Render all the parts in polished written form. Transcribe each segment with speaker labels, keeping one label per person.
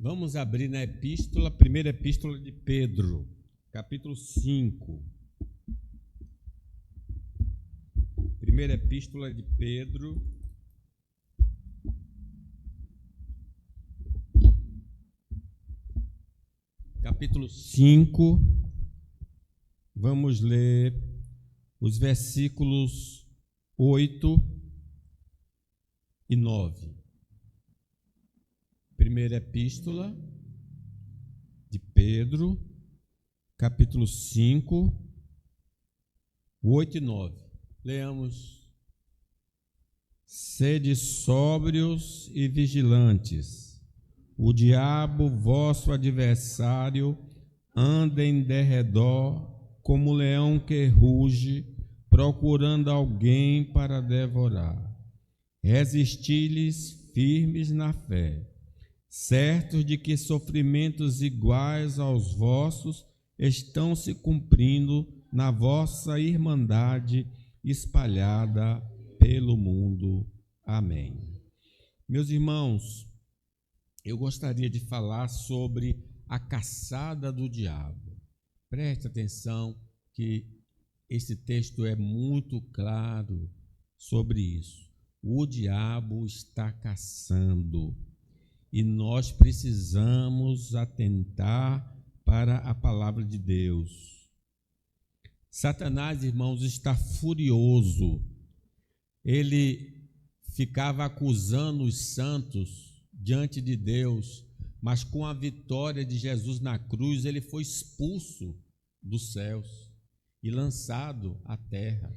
Speaker 1: Vamos abrir na epístola, primeira epístola de Pedro, capítulo 5. Primeira epístola de Pedro, capítulo 5. Vamos ler os versículos 8 e 9. Primeira epístola de Pedro, capítulo 5, 8 e 9. Leamos. Sede sóbrios e vigilantes. O diabo, vosso adversário, anda em derredor como leão que ruge, procurando alguém para devorar. Resisti-lhes firmes na fé, certos de que sofrimentos iguais aos vossos estão se cumprindo na vossa irmandade espalhada pelo mundo. Amém. Meus irmãos, eu gostaria de falar sobre a caçada do diabo. Preste atenção que esse texto é muito claro sobre isso. O diabo está caçando e nós precisamos atentar para a palavra de Deus. Satanás, irmãos, está furioso. Ele ficava acusando os santos diante de Deus, mas com a vitória de Jesus na cruz, ele foi expulso dos céus e lançado à terra.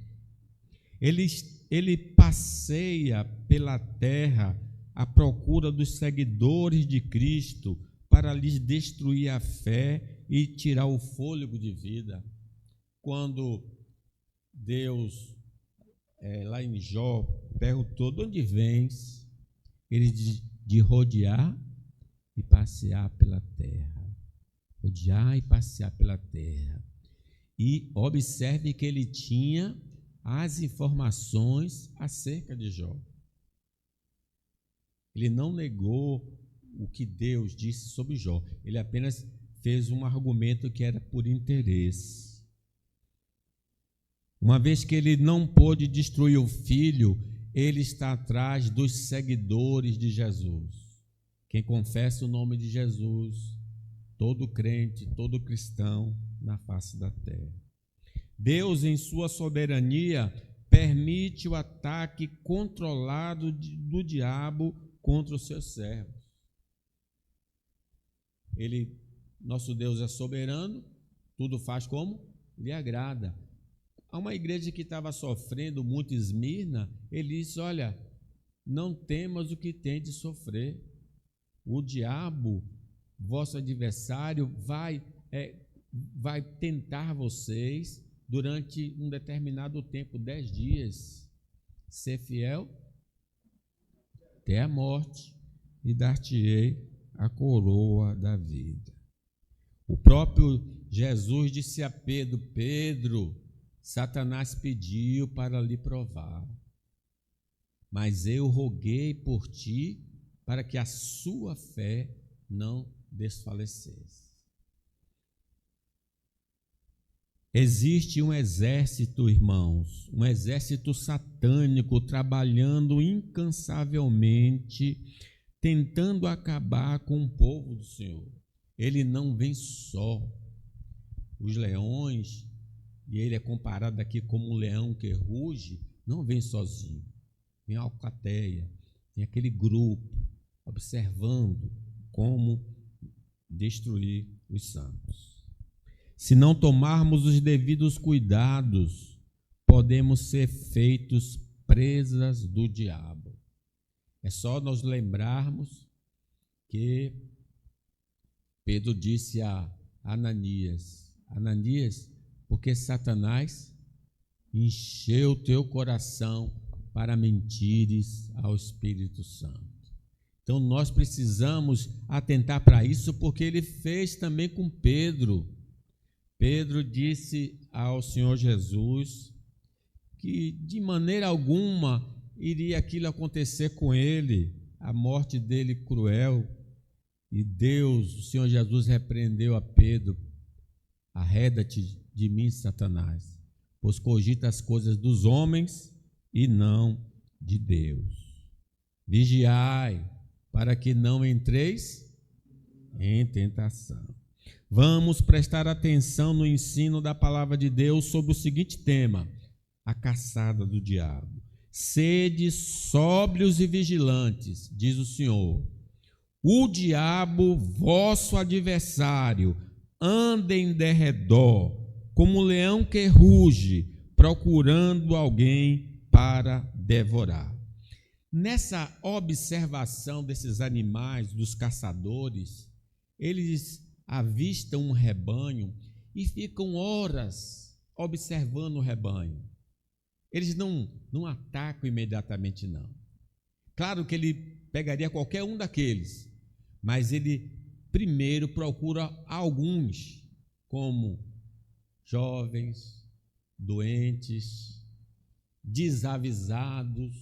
Speaker 1: Ele passeia pela terra à procura dos seguidores de Cristo para lhes destruir a fé e tirar o fôlego de vida. Quando Deus, lá em Jó, perguntou: de onde vens? Ele diz: de rodear e passear pela terra. Rodear e passear pela terra. E observe que ele tinha as informações acerca de Jó. Ele não negou o que Deus disse sobre Jó. Ele apenas fez um argumento que era por interesse. Uma vez que ele não pôde destruir o filho, ele está atrás dos seguidores de Jesus. Quem confessa o nome de Jesus, todo crente, todo cristão na face da terra. Deus, em sua soberania, permite o ataque controlado do diabo contra os seus servos. Nosso Deus é soberano, tudo faz como lhe agrada. Há uma igreja que estava sofrendo muito, Esmirna, ele disse: olha, não temas o que tem de sofrer. O diabo, vosso adversário, vai tentar vocês durante um determinado tempo, 10 dias. Ser fiel até a morte, e dar-te-ei a coroa da vida. O próprio Jesus disse a Pedro: Pedro, Satanás pediu para lhe provar, mas eu roguei por ti para que a sua fé não desfalecesse. Existe um exército, irmãos, um exército satânico trabalhando incansavelmente, tentando acabar com o povo do Senhor. Ele não vem só. Os leões, e ele é comparado aqui como um leão que ruge, não vem sozinho. Vem a alcateia, tem aquele grupo observando como destruir os santos. Se não tomarmos os devidos cuidados, podemos ser feitos presas do diabo. É só nós lembrarmos que Pedro disse a Ananias: Ananias, porque Satanás encheu teu coração para mentires ao Espírito Santo. Então nós precisamos atentar para isso, porque ele fez também com Pedro. Pedro disse ao Senhor Jesus que de maneira alguma iria aquilo acontecer com ele, a morte dele cruel. E Deus, o Senhor Jesus, repreendeu a Pedro: arreda-te de mim, Satanás, pois cogita as coisas dos homens e não de Deus. Vigiai, para que não entreis em tentação. Vamos prestar atenção no ensino da palavra de Deus sobre o seguinte tema: a caçada do diabo. Sede sóbrios e vigilantes, diz o Senhor. O diabo, vosso adversário, anda em derredor, como um leão que ruge, procurando alguém para devorar. Nessa observação desses animais, dos caçadores, eles avistam um rebanho e ficam horas observando o rebanho. Eles não atacam imediatamente, não. Claro que ele pegaria qualquer um daqueles, mas ele primeiro procura alguns, como jovens, doentes, desavisados.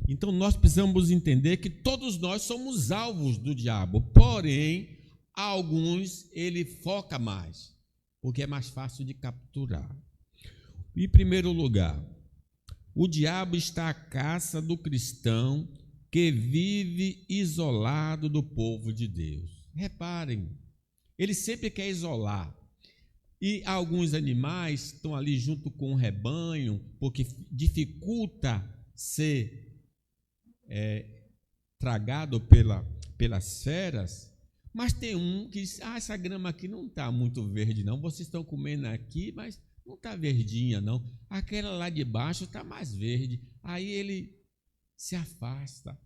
Speaker 1: Então nós precisamos entender que todos nós somos alvos do diabo, porém, alguns ele foca mais, porque é mais fácil de capturar. Em primeiro lugar, o diabo está à caça do cristão que vive isolado do povo de Deus. Reparem, ele sempre quer isolar. E alguns animais estão ali junto com o rebanho, porque dificulta ser tragado pelas feras. Mas tem um que diz: essa grama aqui não está muito verde não, vocês estão comendo aqui, mas não está verdinha não, aquela lá de baixo está mais verde. Aí ele se afasta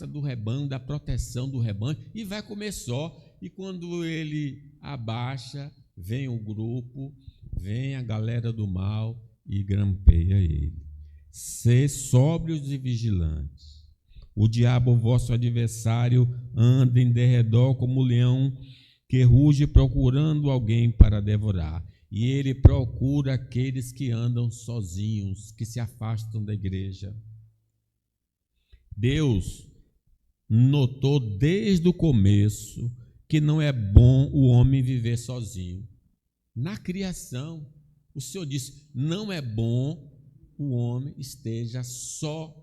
Speaker 1: do rebanho, da proteção do rebanho, e vai comer só. E quando ele abaixa, vem o grupo, vem a galera do mal e grampeia ele. Sê sóbrios e vigilantes. O diabo, vosso adversário, anda em derredor como leão que ruge procurando alguém para devorar. E ele procura aqueles que andam sozinhos, que se afastam da igreja. Deus notou desde o começo que não é bom o homem viver sozinho. Na criação, o Senhor disse: não é bom o homem esteja só.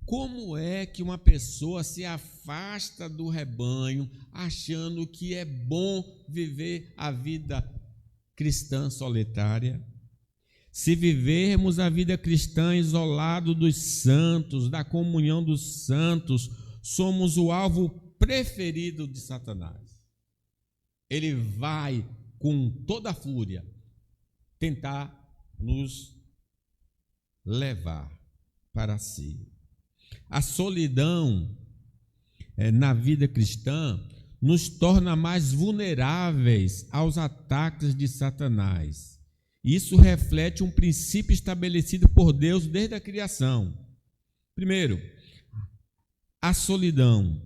Speaker 1: Como é que uma pessoa se afasta do rebanho achando que é bom viver a vida cristã solitária? Se vivermos a vida cristã isolado dos santos, da comunhão dos santos, somos o alvo preferido de Satanás. Ele vai com toda a fúria tentar nos levar para si. A solidão na vida cristã nos torna mais vulneráveis aos ataques de Satanás. Isso reflete um princípio estabelecido por Deus desde a criação. Primeiro, a solidão.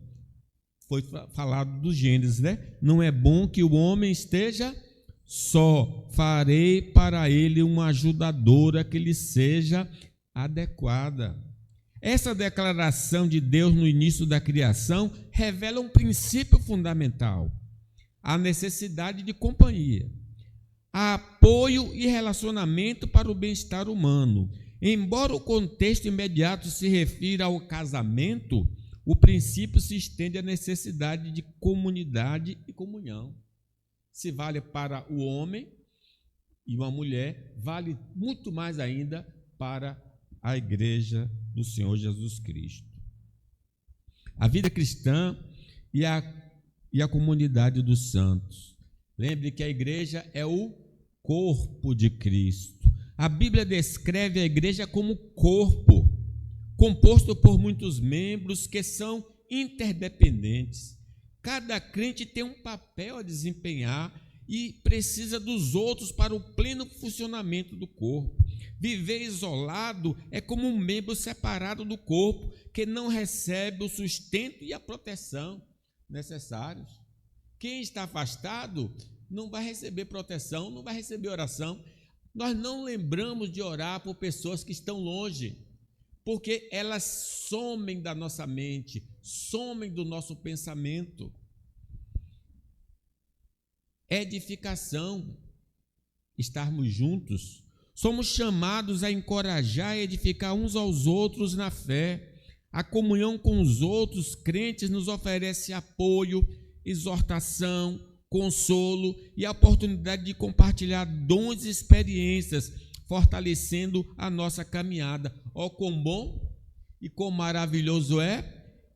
Speaker 1: Foi falado do Gênesis, né? Não é bom que o homem esteja só. Farei para ele uma ajudadora que lhe seja adequada. Essa declaração de Deus no início da criação revela um princípio fundamental: a necessidade de companhia, apoio e relacionamento para o bem-estar humano. Embora o contexto imediato se refira ao casamento, o princípio se estende à necessidade de comunidade e comunhão. Se vale para o homem e uma mulher, vale muito mais ainda para a igreja do Senhor Jesus Cristo. A vida cristã e a comunidade dos santos. Lembre que a igreja é o corpo de Cristo. A Bíblia descreve a igreja como corpo, composto por muitos membros que são interdependentes. Cada crente tem um papel a desempenhar e precisa dos outros para o pleno funcionamento do corpo. Viver isolado é como um membro separado do corpo que não recebe o sustento e a proteção necessários. Quem está afastado não vai receber proteção, não vai receber oração. Nós não lembramos de orar por pessoas que estão longe, porque elas somem da nossa mente, somem do nosso pensamento. edificação, estarmos juntos. Somos chamados a encorajar e edificar uns aos outros na fé. A comunhão com os outros crentes nos oferece apoio, exortação, consolo e a oportunidade de compartilhar dons e experiências, fortalecendo a nossa caminhada. Ó, quão bom e quão maravilhoso é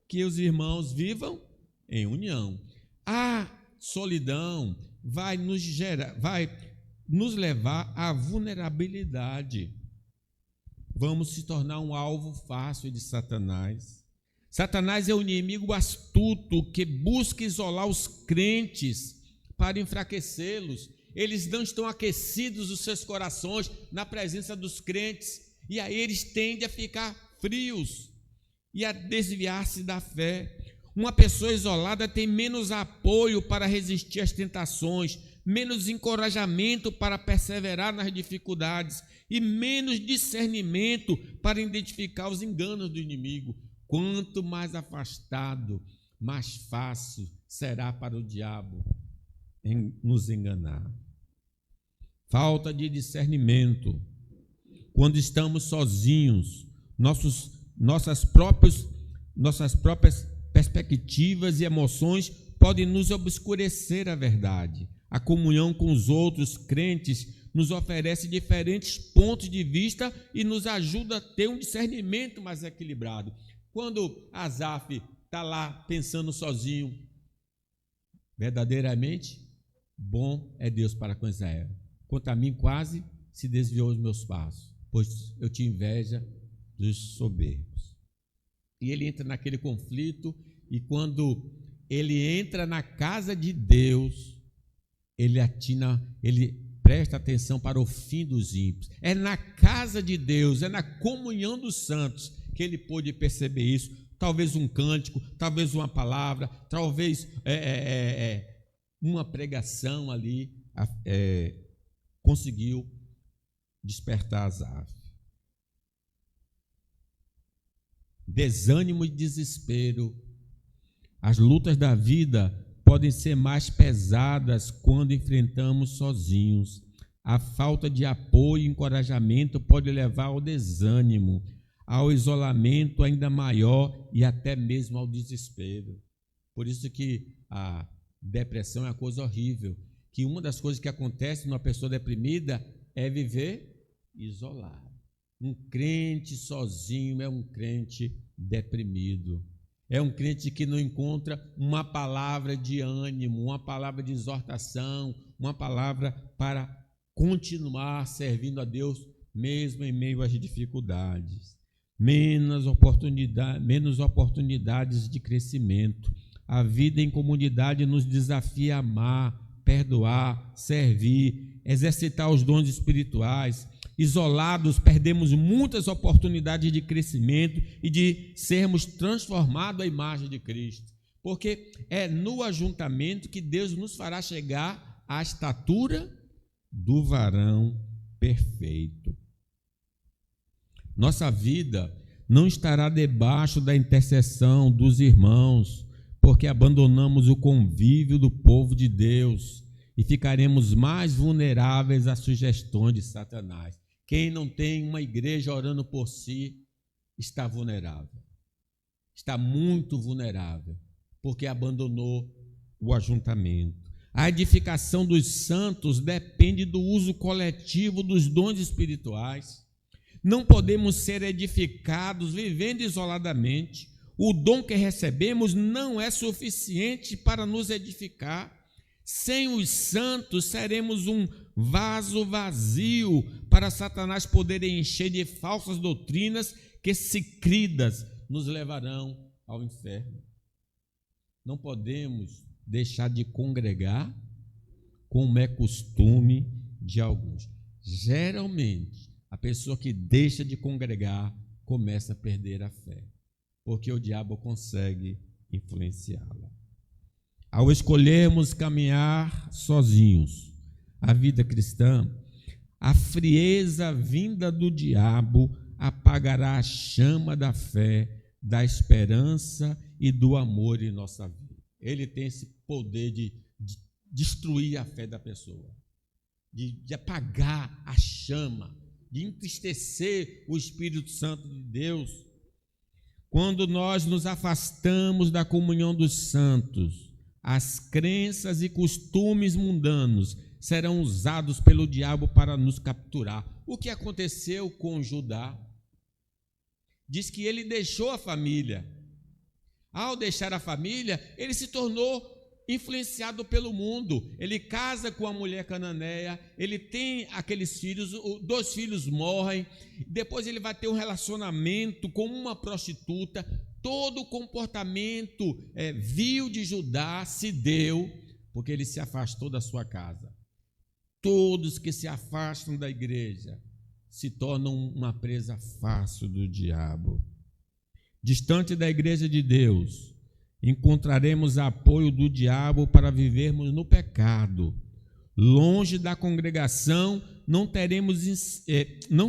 Speaker 1: que os irmãos vivam em união. A solidão vai nos levar à vulnerabilidade. Vamos se tornar um alvo fácil de Satanás. Satanás é o inimigo astuto que busca isolar os crentes para enfraquecê-los. Eles não estão aquecidos os seus corações na presença dos crentes, e aí eles tendem a ficar frios e a desviar-se da fé. Uma pessoa isolada tem menos apoio para resistir às tentações, menos encorajamento para perseverar nas dificuldades e menos discernimento para identificar os enganos do inimigo. Quanto mais afastado, mais fácil será para o diabo nos enganar. Falta de discernimento. Quando estamos sozinhos, nossas próprias perspectivas e emoções podem nos obscurecer a verdade. A comunhão com os outros crentes nos oferece diferentes pontos de vista e nos ajuda a ter um discernimento mais equilibrado. Quando Asaf está lá pensando sozinho, verdadeiramente, bom é Deus para com Israel. Quanto a mim, quase se desviou os meus passos, pois eu tinha inveja dos soberbos. E ele entra naquele conflito, e quando ele entra na casa de Deus, ele presta atenção para o fim dos ímpios. É na casa de Deus, é na comunhão dos santos que ele pôde perceber isso. Talvez um cântico, talvez uma palavra, talvez uma pregação ali conseguiu despertar Asaf. Desânimo e desespero. As lutas da vida podem ser mais pesadas quando enfrentamos sozinhos. A falta de apoio e encorajamento pode levar ao desânimo, ao isolamento ainda maior e até mesmo ao desespero. Por isso que a depressão é uma coisa horrível, que uma das coisas que acontece numa pessoa deprimida é viver isolado. Um crente sozinho é um crente deprimido. É um crente que não encontra uma palavra de ânimo, uma palavra de exortação, uma palavra para continuar servindo a Deus, mesmo em meio às dificuldades. Menos oportunidades de crescimento. A vida em comunidade nos desafia a amar, perdoar, servir, exercitar os dons espirituais. Isolados, perdemos muitas oportunidades de crescimento e de sermos transformados à imagem de Cristo. Porque é no ajuntamento que Deus nos fará chegar à estatura do varão perfeito. Nossa vida não estará debaixo da intercessão dos irmãos, porque abandonamos o convívio do povo de Deus e ficaremos mais vulneráveis às sugestões de Satanás. Quem não tem uma igreja orando por si está vulnerável. Está muito vulnerável, porque abandonou o ajuntamento. A edificação dos santos depende do uso coletivo dos dons espirituais. Não podemos ser edificados vivendo isoladamente. O dom que recebemos não é suficiente para nos edificar. Sem os santos, seremos um vaso vazio para Satanás poder encher de falsas doutrinas que, se cridas, nos levarão ao inferno. Não podemos deixar de congregar, como é costume de alguns. Geralmente, a pessoa que deixa de congregar começa a perder a fé, porque o diabo consegue influenciá-la. Ao escolhermos caminhar sozinhos a vida cristã, a frieza vinda do diabo apagará a chama da fé, da esperança e do amor em nossa vida. Ele tem esse poder de destruir a fé da pessoa, de apagar a chama, de entristecer o Espírito Santo de Deus. Quando nós nos afastamos da comunhão dos santos, as crenças e costumes mundanos serão usados pelo diabo para nos capturar. O que aconteceu com Judá? Diz que ele deixou a família. Ao deixar a família, ele se tornou influenciado pelo mundo. Ele casa com a mulher cananeia, ele tem aqueles filhos, 2 filhos morrem, depois ele vai ter um relacionamento com uma prostituta. Todo o comportamento vil de Judá se deu porque ele se afastou da sua casa. Todos que se afastam da igreja se tornam uma presa fácil do diabo. Distante da igreja de Deus, encontraremos apoio do diabo para vivermos no pecado. Longe da congregação, não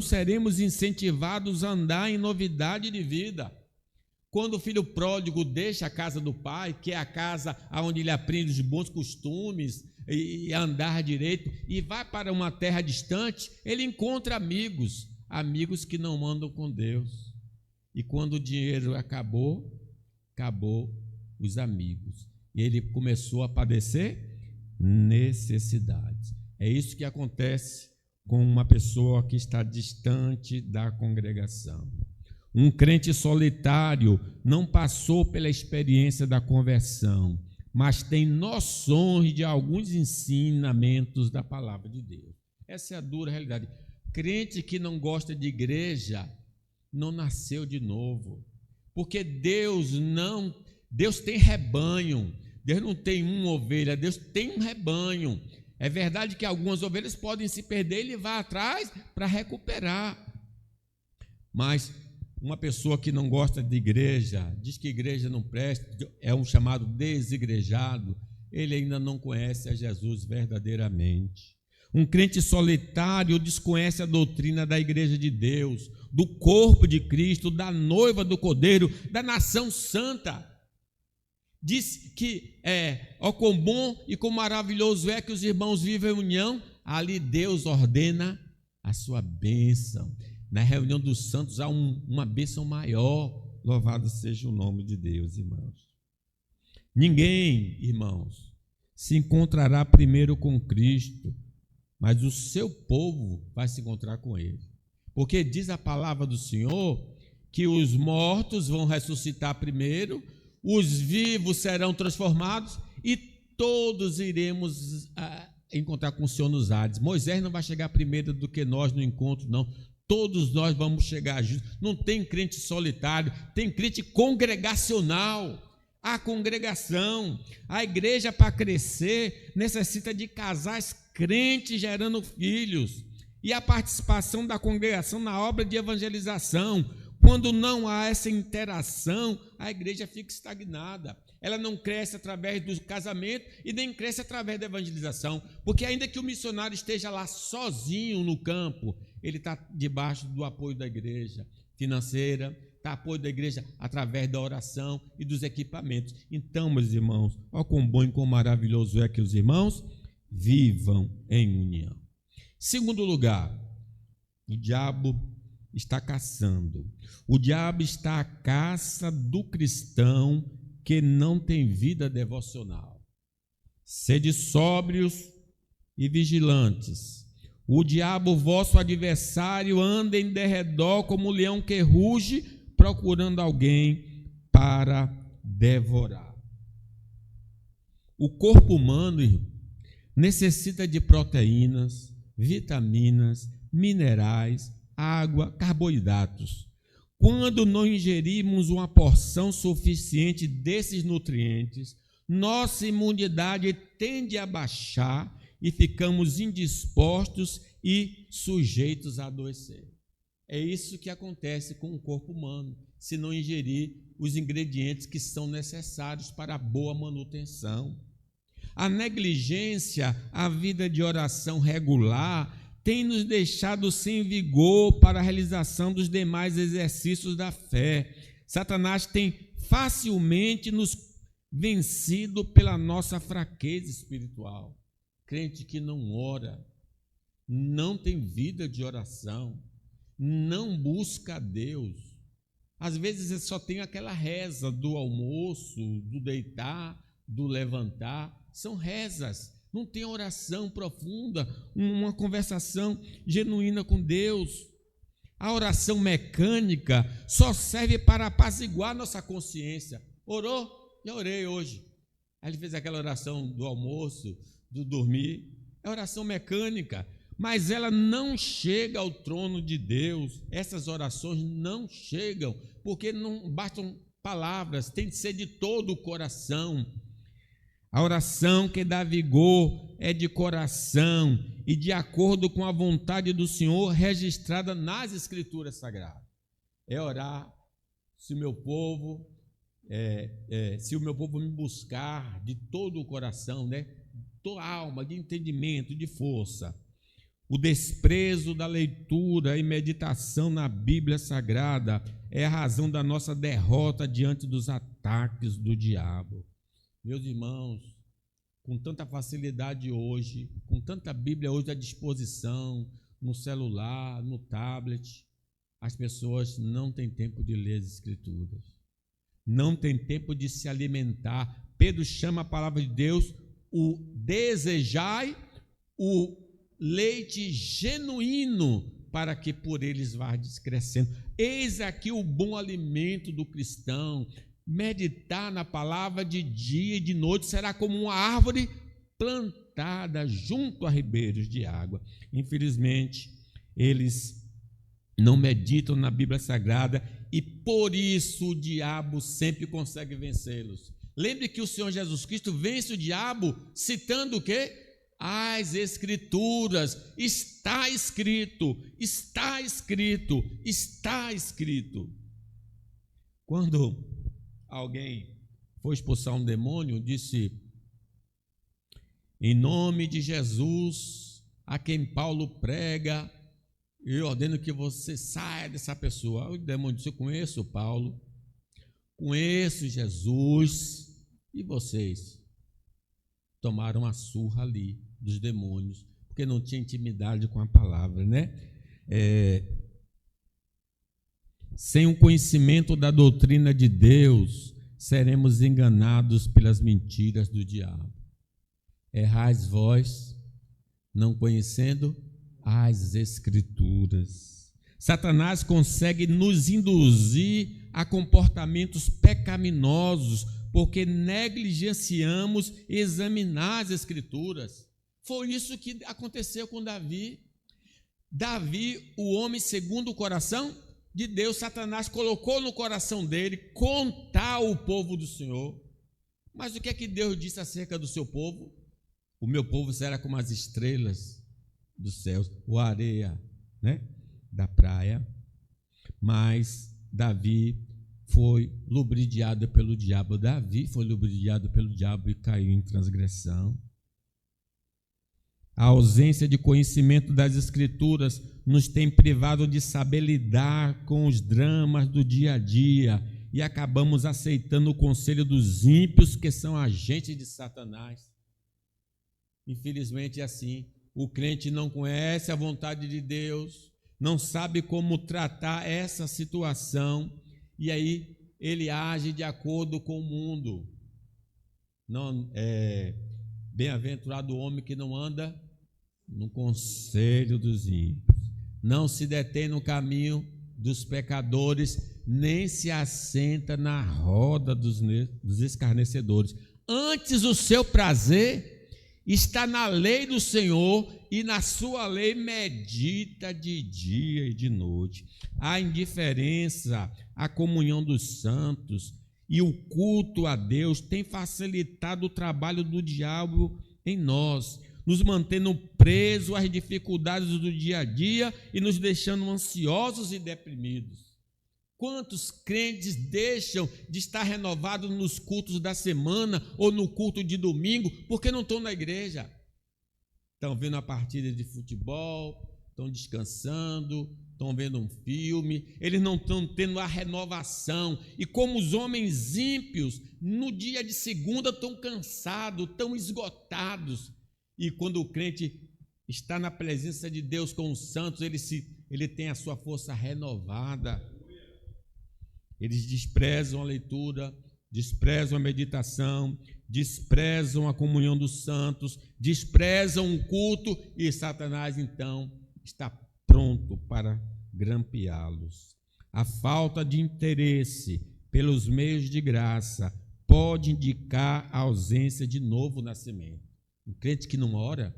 Speaker 1: seremos incentivados a andar em novidade de vida. Quando o filho pródigo deixa a casa do pai, que é a casa onde ele aprende os bons costumes e andar direito, e vai para uma terra distante, ele encontra amigos que não andam com Deus. E quando o dinheiro acabou os amigos. E ele começou a padecer necessidades. É isso que acontece com uma pessoa que está distante da congregação. Um crente solitário não passou pela experiência da conversão, mas tem noções de alguns ensinamentos da palavra de Deus. Essa é a dura realidade. Crente que não gosta de igreja não nasceu de novo, porque Deus tem rebanho. Deus não tem uma ovelha, Deus tem um rebanho. É verdade que algumas ovelhas podem se perder e ele vai atrás para recuperar, mas uma pessoa que não gosta de igreja, diz que igreja não presta, é um chamado desigrejado, ele ainda não conhece a Jesus verdadeiramente. Um crente solitário desconhece a doutrina da igreja de Deus, do corpo de Cristo, da noiva do Cordeiro, da nação santa. Diz que quão bom e quão maravilhoso é que os irmãos vivem em união, ali Deus ordena a sua bênção. Na reunião dos santos há uma bênção maior. Louvado seja o nome de Deus, irmãos. Ninguém, irmãos, se encontrará primeiro com Cristo, mas o seu povo vai se encontrar com ele. Porque diz a palavra do Senhor que os mortos vão ressuscitar primeiro, os vivos serão transformados e todos iremos encontrar com o Senhor nos ares. Moisés não vai chegar primeiro do que nós no encontro, não. Todos nós vamos chegar juntos. Não tem crente solitário, tem crente congregacional. A congregação, a igreja, para crescer, necessita de casais crentes gerando filhos. E a participação da congregação na obra de evangelização. Quando não há essa interação, a igreja fica estagnada. Ela não cresce através do casamento e nem cresce através da evangelização. Porque ainda que o missionário esteja lá sozinho no campo, ele está debaixo do apoio da igreja financeira, está apoio da igreja através da oração e dos equipamentos. Então, meus irmãos, ó quão bom e quão maravilhoso é que os irmãos vivam em união. Segundo lugar, o diabo está caçando. O diabo está à caça do cristão que não tem vida devocional. Sede sóbrios e vigilantes. O diabo, vosso adversário, anda em derredor como um leão que ruge, procurando alguém para devorar. O corpo humano necessita de proteínas, vitaminas, minerais, água, carboidratos. Quando não ingerirmos uma porção suficiente desses nutrientes, nossa imunidade tende a baixar e ficamos indispostos e sujeitos a adoecer. É isso que acontece com o corpo humano, se não ingerir os ingredientes que são necessários para a boa manutenção. A negligência, a vida de oração regular, tem nos deixado sem vigor para a realização dos demais exercícios da fé. Satanás tem facilmente nos vencido pela nossa fraqueza espiritual. crente que não ora, não tem vida de oração, não busca a Deus. Às vezes só tem aquela reza do almoço, do deitar, do levantar. São rezas, não tem oração profunda, uma conversação genuína com Deus. A oração mecânica só serve para apaziguar nossa consciência. Orou? Já orei hoje. Aí ele fez aquela oração do almoço, do dormir. É oração mecânica, mas ela não chega ao trono de Deus. Essas orações não chegam, porque não bastam palavras, tem de ser de todo o coração. A oração que dá vigor é de coração e de acordo com a vontade do Senhor registrada nas Escrituras Sagradas. É orar se o meu povo me buscar de todo o coração, né? Toda alma, de entendimento, de força. O desprezo da leitura e meditação na Bíblia Sagrada é a razão da nossa derrota diante dos ataques do diabo. Meus irmãos, com tanta facilidade hoje, com tanta Bíblia hoje à disposição, no celular, no tablet, as pessoas não têm tempo de ler as Escrituras, não têm tempo de se alimentar. Pedro chama a palavra de Deus o desejai o leite genuíno, para que por eles vá crescendo. Eis aqui o bom alimento do cristão. Meditar na palavra de dia e de noite será como uma árvore plantada junto a ribeiros de água. Infelizmente, eles não meditam na Bíblia Sagrada e por isso o diabo sempre consegue vencê-los. Lembre que o Senhor Jesus Cristo vence o diabo citando o quê? As Escrituras. Está escrito, está escrito, está escrito. Quando alguém foi expulsar um demônio, disse: em nome de Jesus, a quem Paulo prega, eu ordeno que você saia dessa pessoa. O demônio disse: eu conheço Paulo, conheço Jesus, e vocês tomaram a surra ali dos demônios, porque não tinha intimidade com a palavra, né? Sem o conhecimento da doutrina de Deus, seremos enganados pelas mentiras do diabo. Errais vós, não conhecendo as Escrituras. Satanás consegue nos induzir a comportamentos pecaminosos, porque negligenciamos examinar as Escrituras. Foi isso que aconteceu com Davi. Davi, o homem segundo o coração de Deus, Satanás colocou no coração dele contar o povo do Senhor. Mas o que é que Deus disse acerca do seu povo? O meu povo será como as estrelas dos céus, ou a areia, né, da praia. Mas Davi foi lubridiado pelo diabo. Davi foi lubridiado pelo diabo e caiu em transgressão. A ausência de conhecimento das Escrituras nos tem privado de saber lidar com os dramas do dia a dia e acabamos aceitando o conselho dos ímpios, que são agentes de Satanás. Infelizmente é assim. O crente não conhece a vontade de Deus, não sabe como tratar essa situação, e aí ele age de acordo com o mundo. Não é bem-aventurado o homem que não anda no conselho dos ímpios, não se detém no caminho dos pecadores, nem se assenta na roda dos escarnecedores. Antes o seu prazer está na lei do Senhor, e na sua lei medita de dia e de noite. A indiferença, a comunhão dos santos e o culto a Deus tem facilitado o trabalho do diabo em nós, nos mantendo presos às dificuldades do dia a dia e nos deixando ansiosos e deprimidos. Quantos crentes deixam de estar renovados nos cultos da semana ou no culto de domingo porque não estão na igreja? Estão vendo a partida de futebol, estão descansando, estão vendo um filme, eles não estão tendo a renovação. E como os homens ímpios, no dia de segunda estão cansados, estão esgotados. e quando o crente está na presença de Deus com os santos, ele tem a sua força renovada. Eles desprezam a leitura, desprezam a meditação, desprezam a comunhão dos santos, desprezam o culto, e Satanás então está pronto para grampeá-los. A falta de interesse pelos meios de graça pode indicar a ausência de novo nascimento. Um crente que não ora,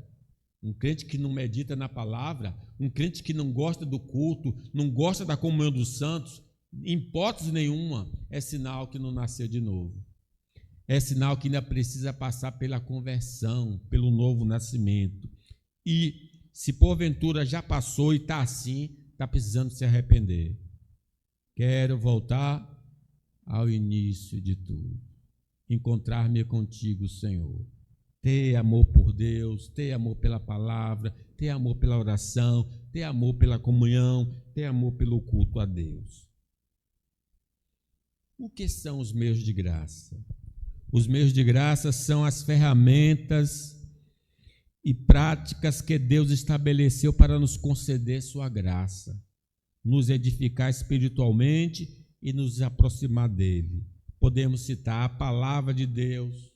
Speaker 1: um crente que não medita na palavra, um crente que não gosta do culto, não gosta da comunhão dos santos, em hipótese nenhuma, é sinal que não nasceu de novo. É sinal que ainda precisa passar pela conversão, pelo novo nascimento. E se porventura já passou e está assim, está precisando se arrepender. Quero voltar ao início de tudo. Encontrar-me contigo, Senhor. Ter amor por Deus, ter amor pela palavra, ter amor pela oração, ter amor pela comunhão, ter amor pelo culto a Deus. O que são os meios de graça? Os meios de graça são as ferramentas e práticas que Deus estabeleceu para nos conceder sua graça, nos edificar espiritualmente e nos aproximar dele. Podemos citar a palavra de Deus,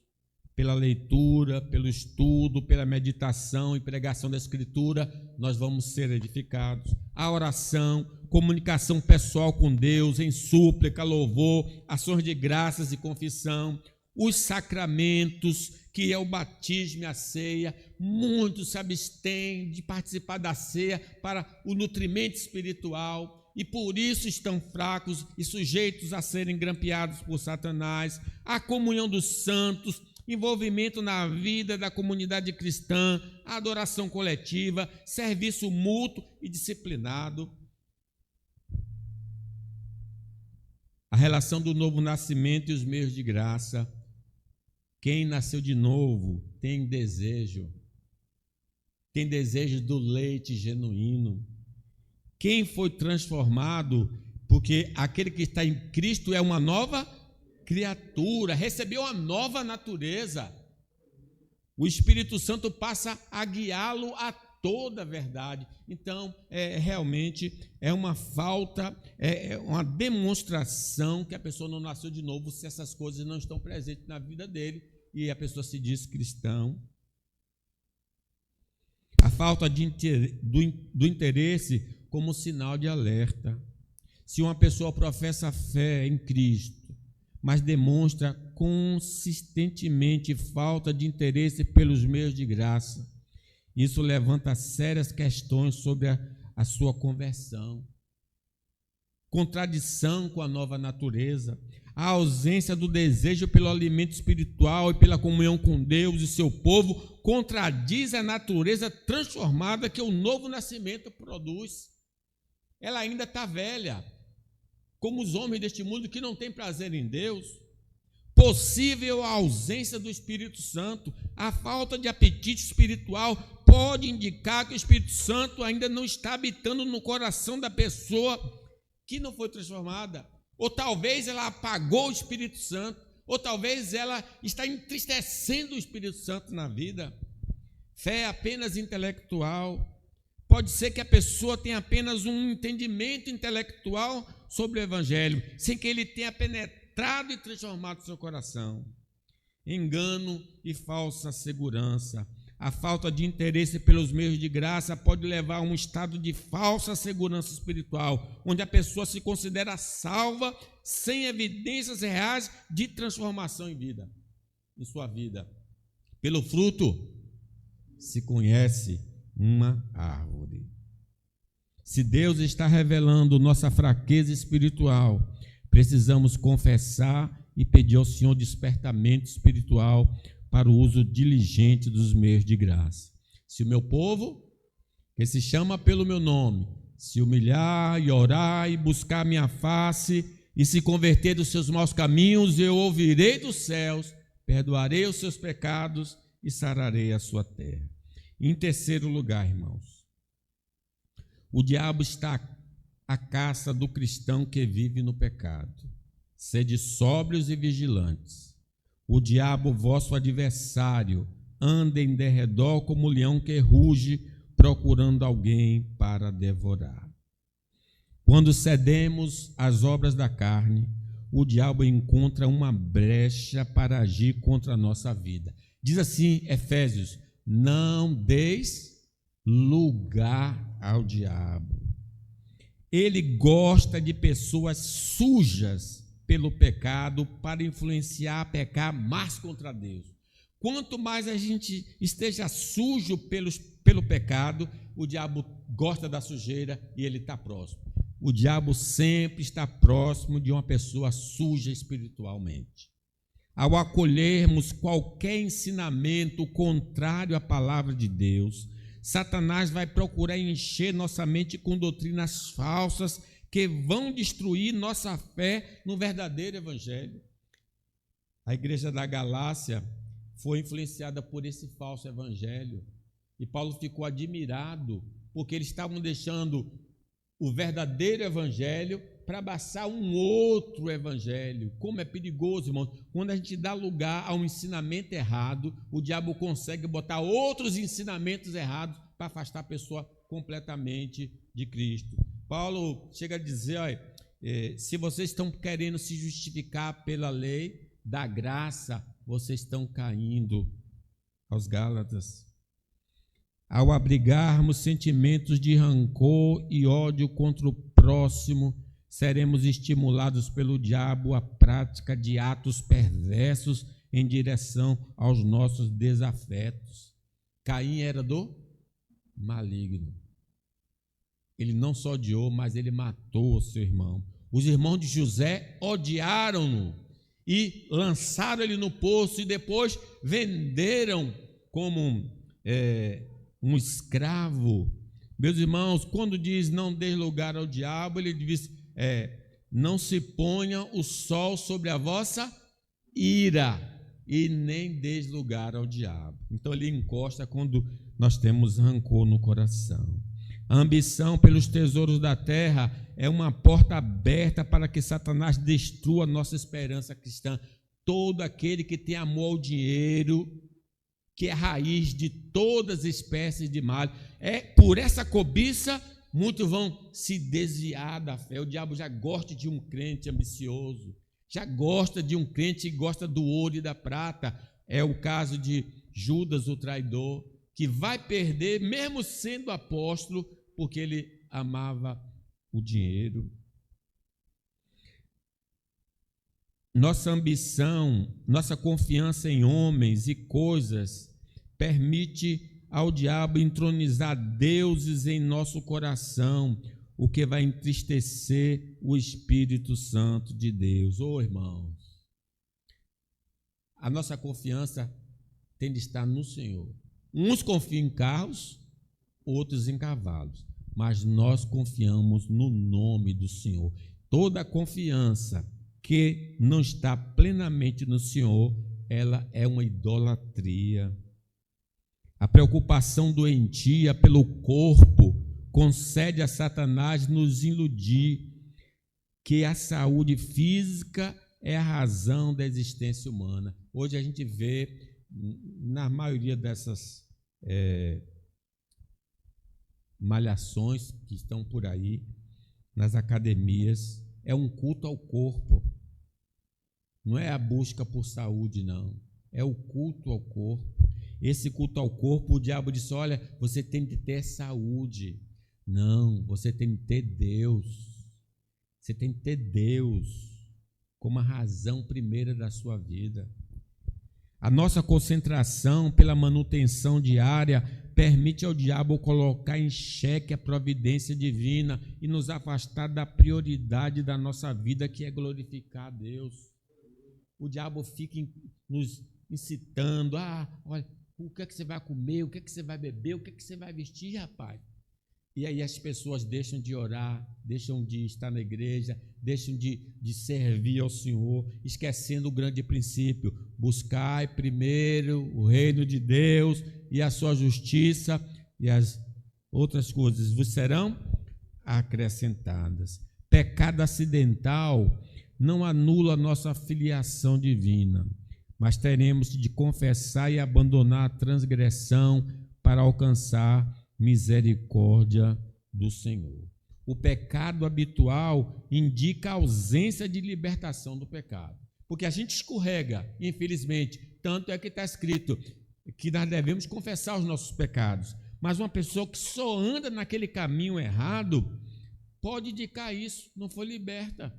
Speaker 1: pela leitura, pelo estudo, pela meditação e pregação da Escritura, nós vamos ser edificados. A oração, comunicação pessoal com Deus, em súplica, louvor, ações de graças e confissão, os sacramentos, que é o batismo e a ceia. Muitos se abstêm de participar da ceia para o nutrimento espiritual e por isso estão fracos e sujeitos a serem grampeados por Satanás. A comunhão dos santos, envolvimento na vida da comunidade cristã, adoração coletiva, serviço mútuo e disciplinado. A relação do novo nascimento e os meios de graça. Quem nasceu de novo tem desejo do leite genuíno. Quem foi transformado, porque aquele que está em Cristo é uma nova criatura, recebeu uma nova natureza. O Espírito Santo passa a guiá-lo a toda a verdade. Então, realmente é uma falta, é uma demonstração que a pessoa não nasceu de novo se essas coisas não estão presentes na vida dele e a pessoa se diz cristão. A falta do interesse como sinal de alerta. Se uma pessoa professa fé em Cristo, mas demonstra consistentemente falta de interesse pelos meios de graça, isso levanta sérias questões sobre a sua conversão, contradição com a nova natureza, a ausência do desejo pelo alimento espiritual e pela comunhão com Deus e seu povo contradiz a natureza transformada que o novo nascimento produz. Ela ainda está velha, como os homens deste mundo que não têm prazer em Deus. Possível a ausência do Espírito Santo, a falta de apetite espiritual pode indicar que o Espírito Santo ainda não está habitando no coração da pessoa que não foi transformada. Ou talvez ela apagou o Espírito Santo, ou talvez ela está entristecendo o Espírito Santo na vida. Fé apenas intelectual. Pode ser que a pessoa tenha apenas um entendimento intelectual sobre o Evangelho, sem que ele tenha penetrado e transformado seu coração. Engano e falsa segurança. A falta de interesse pelos meios de graça pode levar a um estado de falsa segurança espiritual, onde a pessoa se considera salva sem evidências reais de transformação em sua vida. Pelo fruto se conhece uma árvore. Se Deus está revelando nossa fraqueza espiritual, precisamos confessar e pedir ao Senhor despertamento espiritual para o uso diligente dos meios de graça. Se o meu povo, que se chama pelo meu nome, se humilhar e orar e buscar minha face e se converter dos seus maus caminhos, eu ouvirei dos céus, perdoarei os seus pecados e sararei a sua terra. Em terceiro lugar, irmãos, o diabo está à caça do cristão que vive no pecado. Sede sóbrios e vigilantes. O diabo, vosso adversário, anda em derredor como um leão que ruge, procurando alguém para devorar. Quando cedemos às obras da carne, o diabo encontra uma brecha para agir contra a nossa vida. Diz assim, Efésios: não deis lugar ao diabo. Ele gosta de pessoas sujas pelo pecado para influenciar a pecar mais contra Deus. Quanto mais a gente esteja sujo pelo pecado, o diabo gosta da sujeira e ele está próximo. O diabo sempre está próximo de uma pessoa suja espiritualmente. Ao acolhermos qualquer ensinamento contrário à palavra de Deus, Satanás vai procurar encher nossa mente com doutrinas falsas que vão destruir nossa fé no verdadeiro evangelho. A igreja da Galácia foi influenciada por esse falso evangelho e Paulo ficou admirado porque eles estavam deixando o verdadeiro evangelho para abraçar um outro evangelho. Como é perigoso, irmão. Quando a gente dá lugar a um ensinamento errado, o diabo consegue botar outros ensinamentos errados para afastar a pessoa completamente de Cristo. Paulo chega a dizer, olha, se vocês estão querendo se justificar pela lei da graça, vocês estão caindo. Aos Gálatas. Ao abrigarmos sentimentos de rancor e ódio contra o próximo, seremos estimulados pelo diabo à prática de atos perversos em direção aos nossos desafetos. Caim era do maligno. Ele não só odiou, mas ele matou o seu irmão. Os irmãos de José odiaram-no e lançaram ele no poço e depois venderam como um escravo. Meus irmãos, quando diz não dê lugar ao diabo, ele diz, não se ponha o sol sobre a vossa ira e nem dê lugar ao diabo. Então ele encosta quando nós temos rancor no coração. A ambição pelos tesouros da terra é uma porta aberta para que Satanás destrua a nossa esperança cristã. Todo aquele que tem amor ao dinheiro, que é a raiz de todas as espécies de mal, por essa cobiça, muitos vão se desviar da fé. O diabo já gosta de um crente ambicioso, já gosta de um crente que gosta do ouro e da prata. É o caso de Judas, o traidor, que vai perder, mesmo sendo apóstolo, porque ele amava o dinheiro. Nossa ambição, nossa confiança em homens e coisas permite ao diabo entronizar deuses em nosso coração, o que vai entristecer o Espírito Santo de Deus. Irmãos, a nossa confiança tem de estar no Senhor. Uns confiam em carros, outros em cavalos, mas nós confiamos no nome do Senhor. Toda confiança que não está plenamente no Senhor, ela é uma idolatria. A preocupação doentia pelo corpo concede a Satanás nos iludir que a saúde física é a razão da existência humana. Hoje a gente vê, na maioria dessas malhações que estão por aí, nas academias, é um culto ao corpo. Não é a busca por saúde, não. É o culto ao corpo. Esse culto ao corpo, o diabo disse, olha, você tem que ter saúde. Não, você tem que ter Deus. Você tem que ter Deus como a razão primeira da sua vida. A nossa concentração pela manutenção diária permite ao diabo colocar em xeque a providência divina e nos afastar da prioridade da nossa vida, que é glorificar a Deus. O diabo fica nos incitando, olha, o que é que você vai comer, o que é que você vai beber, o que é que você vai vestir, rapaz? E aí as pessoas deixam de orar, deixam de estar na igreja, deixam de servir ao Senhor, esquecendo o grande princípio: buscai primeiro o reino de Deus e a sua justiça, e as outras coisas vos serão acrescentadas. Pecado acidental não anula a nossa filiação divina, mas teremos de confessar e abandonar a transgressão para alcançar misericórdia do Senhor. O pecado habitual indica a ausência de libertação do pecado, porque a gente escorrega, infelizmente, tanto é que está escrito que nós devemos confessar os nossos pecados, mas uma pessoa que só anda naquele caminho errado pode indicar isso, não foi liberta,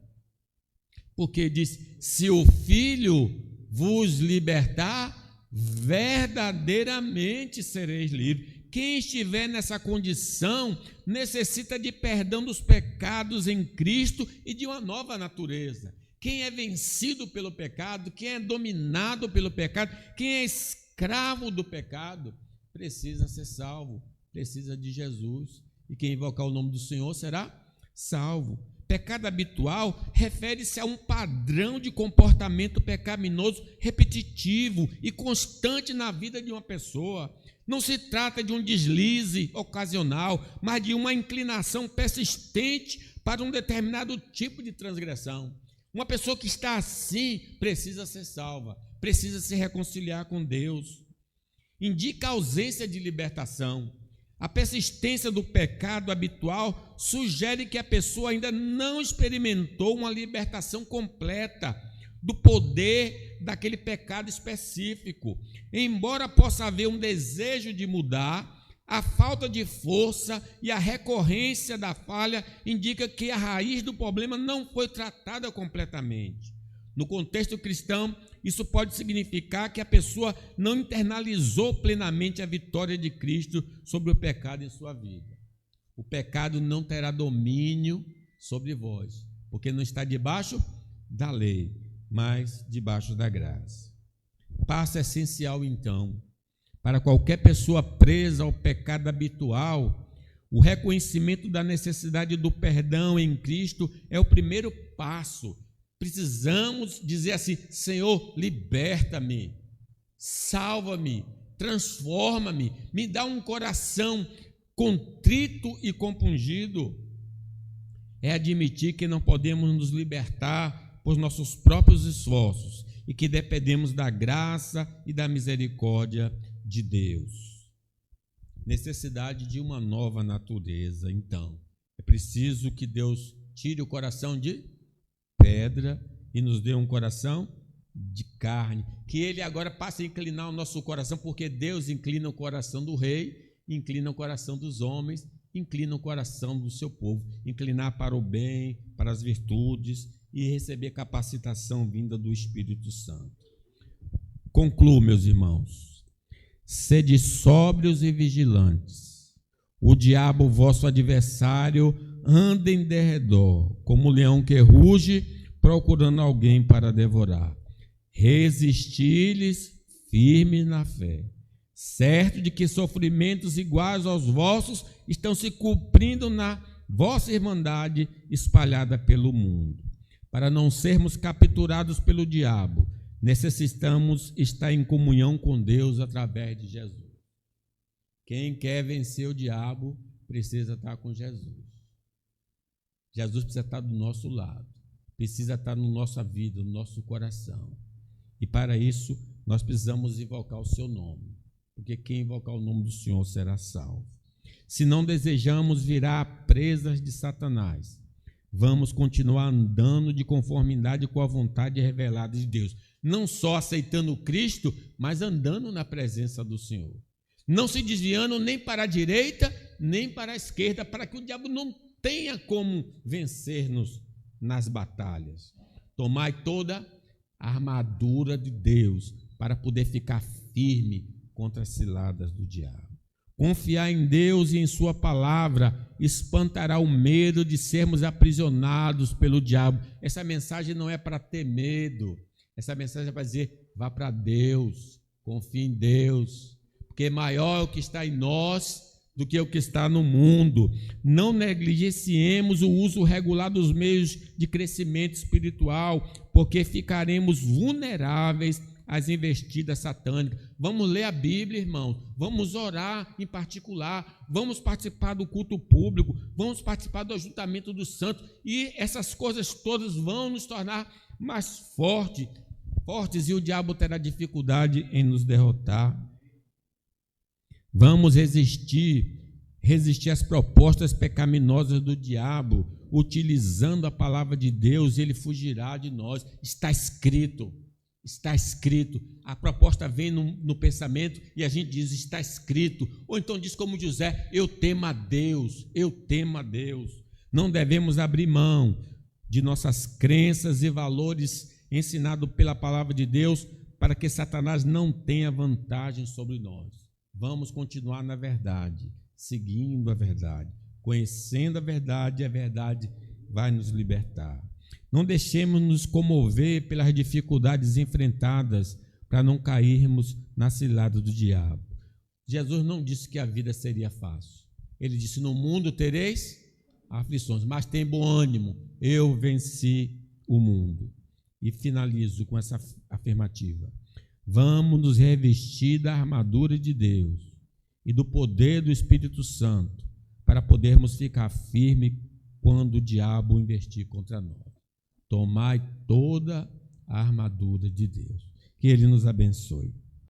Speaker 1: porque diz, se o Filho vos libertar, verdadeiramente sereis livres. Quem estiver nessa condição necessita de perdão dos pecados em Cristo e de uma nova natureza. Quem é vencido pelo pecado, quem é dominado pelo pecado, quem é escravo do pecado, precisa ser salvo, precisa de Jesus. E quem invocar o nome do Senhor será salvo. Pecado habitual refere-se a um padrão de comportamento pecaminoso repetitivo e constante na vida de uma pessoa. Não se trata de um deslize ocasional, mas de uma inclinação persistente para um determinado tipo de transgressão. Uma pessoa que está assim precisa ser salva, precisa se reconciliar com Deus. Indica a ausência de libertação. A persistência do pecado habitual sugere que a pessoa ainda não experimentou uma libertação completa do poder daquele pecado específico. Embora possa haver um desejo de mudar, a falta de força e a recorrência da falha indica que a raiz do problema não foi tratada completamente. No contexto cristão, isso pode significar que a pessoa não internalizou plenamente a vitória de Cristo sobre o pecado em sua vida. O pecado não terá domínio sobre vós, porque não está debaixo da lei, mas debaixo da graça. Passo essencial, então, para qualquer pessoa presa ao pecado habitual, o reconhecimento da necessidade do perdão em Cristo é o primeiro passo. Precisamos dizer assim: Senhor, liberta-me, salva-me, transforma-me, me dá um coração contrito e compungido. É admitir que não podemos nos libertar por nossos próprios esforços e que dependemos da graça e da misericórdia de Deus. Necessidade de uma nova natureza, então. É preciso que Deus tire o coração de pedra e nos dê um coração de carne. Que Ele agora passe a inclinar o nosso coração, porque Deus inclina o coração do rei, inclina o coração dos homens, inclina o coração do seu povo. Inclinar para o bem, para as virtudes e receber capacitação vinda do Espírito Santo. Concluo, meus irmãos. Sede sóbrios e vigilantes. O diabo, vosso adversário, anda em derredor, como um leão que ruge, procurando alguém para devorar. Resisti-lhes firmes na fé, certo de que sofrimentos iguais aos vossos estão se cumprindo na vossa irmandade espalhada pelo mundo. Para não sermos capturados pelo diabo, necessitamos estar em comunhão com Deus através de Jesus. Quem quer vencer o diabo precisa estar com Jesus. Jesus precisa estar do nosso lado, precisa estar na nossa vida, no nosso coração. E para isso, nós precisamos invocar o seu nome, porque quem invocar o nome do Senhor será salvo. Se não desejamos virar presas de Satanás, vamos continuar andando de conformidade com a vontade revelada de Deus. Não só aceitando Cristo, mas andando na presença do Senhor. Não se desviando nem para a direita, nem para a esquerda, para que o diabo não tenha como vencer-nos nas batalhas. Tomai toda a armadura de Deus para poder ficar firme contra as ciladas do diabo. Confiar em Deus e em sua palavra espantará o medo de sermos aprisionados pelo diabo. Essa mensagem não é para ter medo. Essa mensagem é para dizer: vá para Deus, confie em Deus, porque maior é o que está em nós do que o que está no mundo. Não negligenciemos o uso regular dos meios de crescimento espiritual, porque ficaremos vulneráveis às investidas satânicas. Vamos ler a Bíblia, irmãos, vamos orar em particular, vamos participar do culto público, vamos participar do ajuntamento dos santos, e essas coisas todas vão nos tornar mais fortes fortes e o diabo terá dificuldade em nos derrotar. Vamos resistir às propostas pecaminosas do diabo, utilizando a palavra de Deus, e ele fugirá de nós. Está escrito. Está escrito. A proposta vem no pensamento e a gente diz, está escrito. Ou então diz como José, eu temo a Deus, eu temo a Deus. Não devemos abrir mão de nossas crenças e valores ensinados pela palavra de Deus para que Satanás não tenha vantagem sobre nós. Vamos continuar na verdade, seguindo a verdade, conhecendo a verdade, e a verdade vai nos libertar. Não deixemos nos comover pelas dificuldades enfrentadas para não cairmos na cilada do diabo. Jesus não disse que a vida seria fácil. Ele disse, no mundo tereis aflições, mas tem bom ânimo, eu venci o mundo. E finalizo com essa afirmativa. Vamos nos revestir da armadura de Deus e do poder do Espírito Santo para podermos ficar firmes quando o diabo investir contra nós. Tomai toda a armadura de Deus. Que Ele nos abençoe.